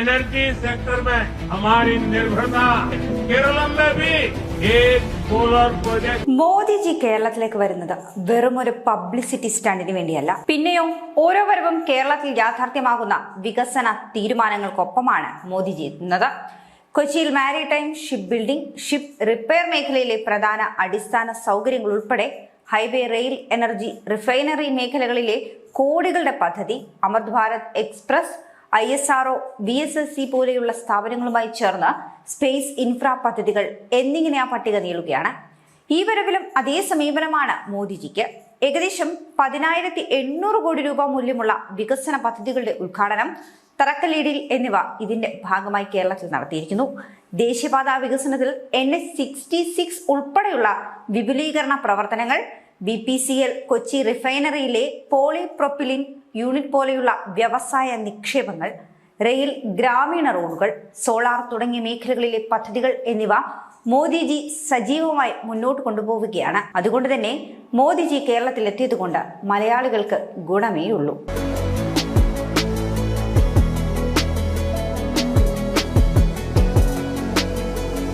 Energy sector में हमारी निर्भरता केरलम में भी एक सोलर प्रोजेक्ट। മോദിജി കേരളത്തിലേക്ക് വരുന്നത് വെറും ഒരു പബ്ലിസിറ്റി സ്റ്റണ്ടിന് വേണ്ടിയല്ല, പിന്നെയോ ഓരോ വരവും കേരളത്തിൽ യാഥാർത്ഥ്യമാകുന്ന വികസന തീരുമാനങ്ങൾക്കൊപ്പമാണ് മോദിജി എത്തുന്നത്. കൊച്ചിയിൽ maritime ship building, ship repair മേഖലയിലെ പ്രധാന അടിസ്ഥാന സൗകര്യങ്ങൾ ഉൾപ്പെടെ ഹൈവേ, റെയിൽ, എനർജി, റിഫൈനറി മേഖലകളിലെ കോടികളുടെ പദ്ധതി, അമൃത് ഭാരത് എക്സ്പ്രസ്, ISRO, VSSC പോലെയുള്ള സ്ഥാപനങ്ങളുമായി ചേർന്ന് സ്പേസ് ഇൻഫ്ര പദ്ധതികൾ എന്നിങ്ങനെ ആ പട്ടിക നീളുകയാണ്. ഈ വരവിലും അതേ സമീപനമാണ് മോദിജിക്ക്. ഏകദേശം 10,800 കോടി രൂപ മൂല്യമുള്ള വികസന പദ്ധതികളുടെ ഉദ്ഘാടനം, തറക്കല്ലിടൽ എന്നിവ ഇതിന്റെ ഭാഗമായി കേരളത്തിൽ നടത്തിയിരിക്കുന്നു. ദേശീയപാത വികസനത്തിൽ NH-66 ഉൾപ്പെടെയുള്ള വിപുലീകരണ പ്രവർത്തനങ്ങൾ, BPCL കൊച്ചി റിഫൈനറിയിലെ പോളിപ്രൊപ്പിലിൻ യൂണിറ്റ് പോലെയുള്ള വ്യവസായ നിക്ഷേപങ്ങൾ, റെയിൽ, ഗ്രാമീണ റോഡുകൾ, സോളാർ തുടങ്ങിയ മേഖലകളിലെ പദ്ധതികൾ എന്നിവ മോദിജി സജീവമായി മുന്നോട്ട് കൊണ്ടുപോവുകയാണ്. അതുകൊണ്ട് തന്നെ മോദിജി കേരളത്തിൽ എത്തിയതുകൊണ്ട് മലയാളികൾക്ക് ഗുണമേയുള്ളൂ.